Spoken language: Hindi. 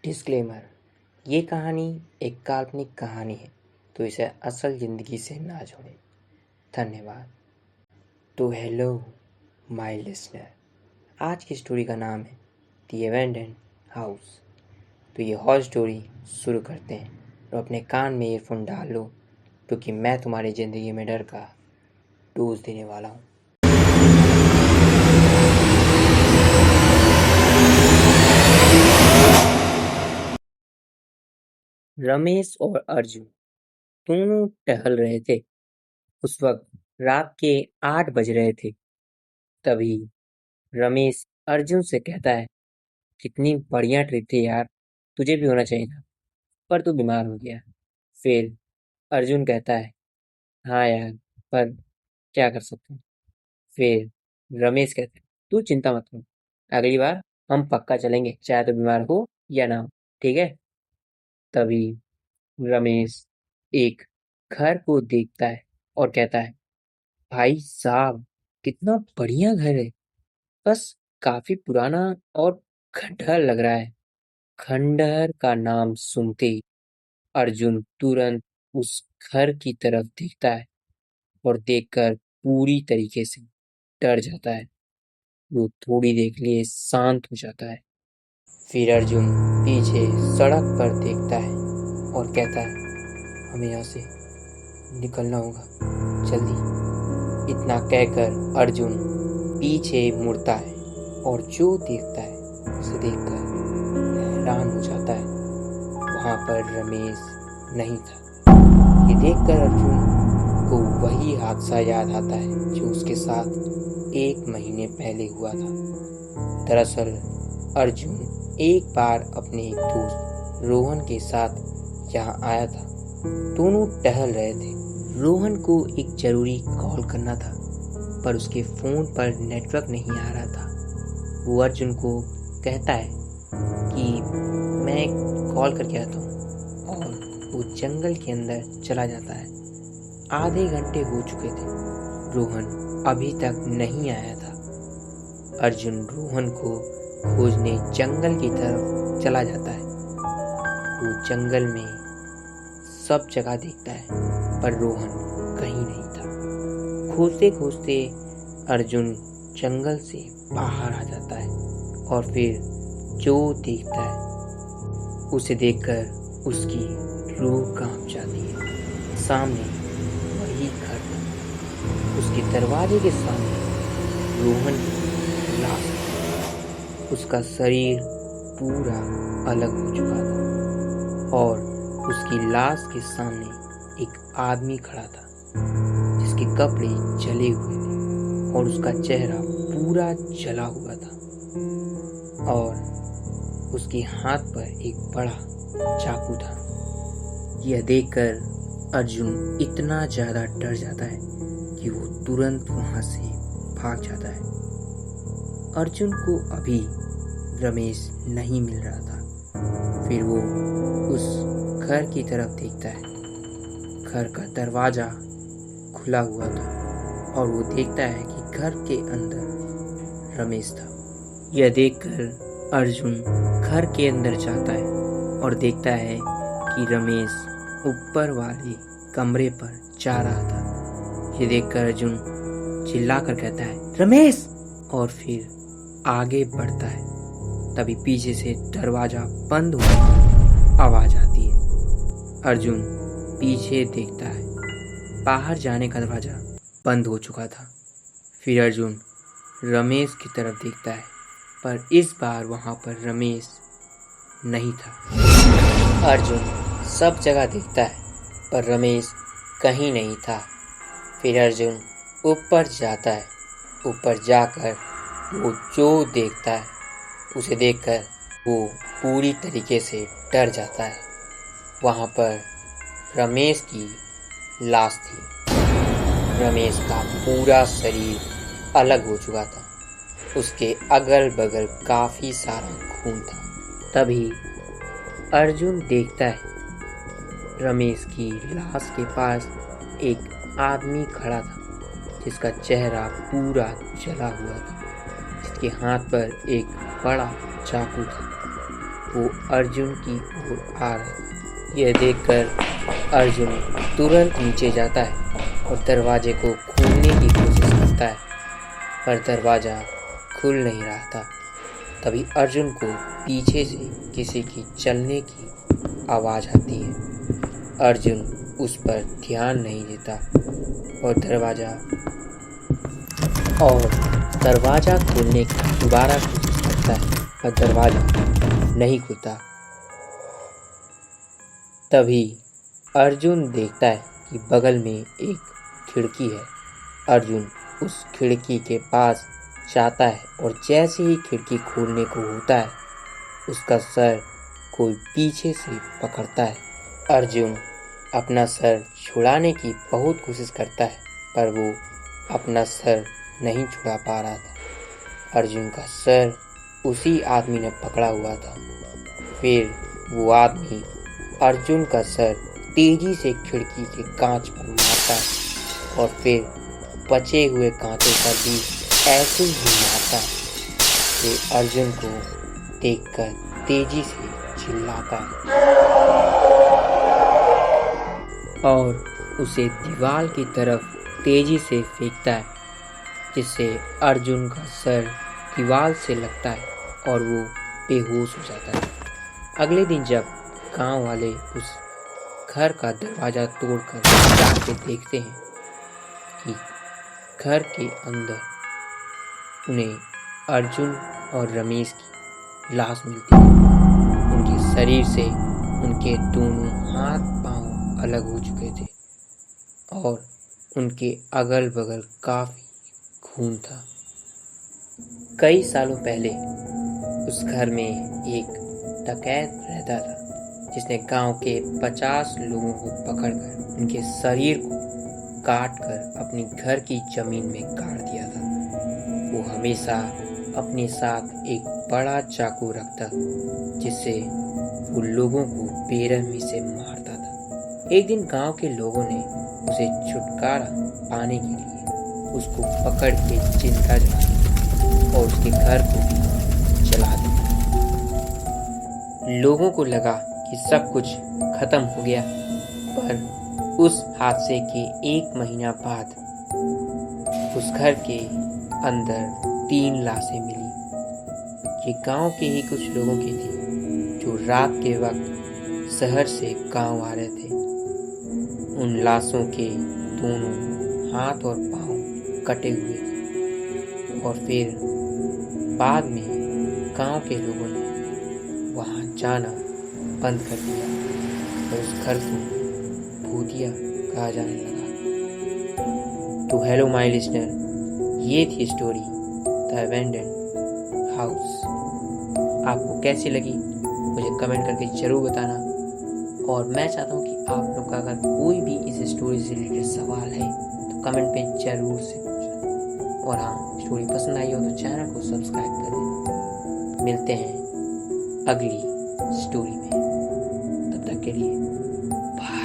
डिस्क्लेमर: ये कहानी एक काल्पनिक कहानी है, तो इसे असल ज़िंदगी से ना जोड़ें। धन्यवाद। तो हेलो माय लिसनर, आज की स्टोरी का नाम है द एबेंडन्ड हाउस। तो ये हॉरर स्टोरी शुरू करते हैं और अपने कान में ईयरफोन डाल लो, क्योंकि मैं तुम्हारी ज़िंदगी में डर का डोज देने वाला हूँ। रमेश और अर्जुन दोनों टहल रहे थे। उस वक्त रात के 8 बज रहे थे। तभी रमेश अर्जुन से कहता है, कितनी बढ़िया ट्रिप थी यार, तुझे भी होना चाहिए था, पर तू बीमार हो गया। फिर अर्जुन कहता है, हाँ यार, पर क्या कर सकते हैं। फिर रमेश कहता है, तू चिंता मत कर, अगली बार हम पक्का चलेंगे, चाहे तो बीमार हो या ना हो, ठीक है। तभी रमेश एक घर को देखता है और कहता है, भाई साहब, कितना बढ़िया घर है, बस काफी पुराना और खंडहर लग रहा है। खंडहर का नाम सुनते ही अर्जुन तुरंत उस घर की तरफ देखता है और देखकर पूरी तरीके से डर जाता है। वो थोड़ी देर के लिए शांत हो जाता है। फिर अर्जुन पीछे सड़क पर देखता है और कहता है, हमें यहाँ से निकलना होगा, जल्दी। इतना कहकर अर्जुन पीछे मुड़ता है और जो देखता है उसे देखकर हैरान हो जाता है। वहाँ पर रमेश नहीं था। ये देखकर अर्जुन को वही हादसा याद आता है जो उसके साथ 1 महीने पहले हुआ था। दरअसल अर्जुन एक बार अपने एक दोस्त रोहन के साथ यहाँ आया था। दोनों टहल रहे थे। रोहन को एक जरूरी कॉल करना था, पर उसके फ़ोन पर नेटवर्क नहीं आ रहा था। वो अर्जुन को कहता है कि मैं कॉल करके आता हूँ, और वो जंगल के अंदर चला जाता है। आधे घंटे हो चुके थे, रोहन अभी तक नहीं आया था। अर्जुन रोहन को खोजने जंगल की तरफ चला जाता है। वो जंगल में सब जगह देखता है, पर रोहन कहीं नहीं था। खोजते खोजते अर्जुन जंगल से बाहर आ जाता है और फिर जो देखता है उसे देखकर उसकी रूह कांप जाती है। सामने वही घर था। उसके दरवाजे के सामने रोहन की लाश थी। उसका शरीर पूरा अलग हो चुका था और उसकी लाश के सामने एक आदमी खड़ा था जिसके कपड़े जले हुए थे और उसका चेहरा पूरा जला हुआ था और उसके हाथ पर एक बड़ा चाकू था। यह देखकर अर्जुन इतना ज़्यादा डर जाता है कि वो तुरंत वहाँ से भाग जाता है। अर्जुन को अभी रमेश नहीं मिल रहा था। फिर वो उस घर की तरफ देखता है। घर का दरवाज़ा खुला हुआ था और वो देखता है कि घर के अंदर रमेश था। यह देखकर अर्जुन घर के अंदर जाता है और देखता है कि रमेश ऊपर वाले कमरे पर जा रहा था। ये देखकर अर्जुन चिल्लाकर कहता है, रमेश, और फिर आगे बढ़ता है। तभी पीछे से दरवाज़ा बंद होने की आवाज़ आती है। अर्जुन पीछे देखता है। बाहर जाने का दरवाज़ा बंद हो चुका था। फिर अर्जुन रमेश की तरफ देखता है, पर इस बार वहाँ पर रमेश नहीं था। अर्जुन सब जगह देखता है, पर रमेश कहीं नहीं था। फिर अर्जुन ऊपर जाता है। ऊपर जाकर वो जो देखता है उसे देखकर वो पूरी तरीके से डर जाता है। वहाँ पर रमेश की लाश थी। रमेश का पूरा शरीर अलग हो चुका था। उसके अगल बगल काफ़ी सारा खून था। तभी अर्जुन देखता है रमेश की लाश के पास एक आदमी खड़ा था जिसका चेहरा पूरा जला हुआ था, जिसके हाथ पर एक बड़ा चाकू था। वो अर्जुन की ओर आ रहा है। यह देखकर अर्जुन तुरंत नीचे जाता है और दरवाजे को खोलने की कोशिश करता है, पर दरवाज़ा खुल नहीं रहा था। तभी अर्जुन को पीछे से किसी की चलने की आवाज़ आती है। अर्जुन उस पर ध्यान नहीं देता और दरवाज़ा खोलने की दोबारा कोशिश करता है, पर दरवाज़ा नहीं खुलता। तभी अर्जुन देखता है कि बगल में एक खिड़की है। अर्जुन उस खिड़की के पास जाता है और जैसे ही खिड़की खोलने को होता है, उसका सर कोई पीछे से पकड़ता है। अर्जुन अपना सर छुड़ाने की बहुत कोशिश करता है, पर वो अपना सर नहीं छुड़ा पा रहा था। अर्जुन का सर उसी आदमी ने पकड़ा हुआ था। फिर वो आदमी अर्जुन का सर तेजी से खिड़की के कांच पर मारता है और फिर बचे हुए कांचों पर भी ऐसे ही मारता है। फिर अर्जुन को देखकर तेजी से चिल्लाता है और उसे दीवार की तरफ तेजी से फेंकता है, जिससे अर्जुन का सर दीवार से लगता है और वो बेहोश हो जाता है। अगले दिन जब गांव वाले उस घर का दरवाज़ा तोड़कर जाके देखते हैं कि घर के अंदर उन्हें अर्जुन और रमेश की लाश मिलती है। उनके शरीर से उनके दोनों हाथ पांव अलग हो चुके थे और उनके अगल बगल काफ़ी खून था। कई सालों पहले उस घर में एक डकैत रहता था, जिसने गांव के 50 लोगों को पकड़कर उनके शरीर को काट कर अपनी घर की जमीन में गाड़ दिया था। वो हमेशा अपने साथ एक बड़ा चाकू रखता, जिससे वो लोगों को बेरहमी से मारता था। एक दिन गांव के लोगों ने उसे छुटकारा पाने के लिए उसको पकड़ के जिंदा जला दिया और उसके घर को भी जला दिया। लोगों को लगा कि सब कुछ खत्म हो गया, पर उस हादसे के 1 महीना बाद उस घर के अंदर 3 लाशें मिली। ये गांव के ही कुछ लोगों की थी जो रात के वक्त शहर से गांव आ रहे थे। उन लाशों के दोनों हाथ और पांव कटे हुए थे और फिर बाद में गांव के लोगों ने वहां जाना बंद कर दिया और उस घर को भूतिया कहा जाने लगा। तो हेलो माय लिसनर, ये थी स्टोरी द अबैंडन्ड हाउस। आपको कैसी लगी मुझे कमेंट करके ज़रूर बताना, और मैं चाहता हूँ कि आप लोग का अगर कोई भी इस स्टोरी से रिलेटेड सवाल है तो कमेंट पे ज़रूर से पूछना। और हाँ, स्टोरी पसंद आई हो तो चैनल को सब्सक्राइब कर देना। मिलते हैं अगली स्टोरी में, तब तक के लिए बाय।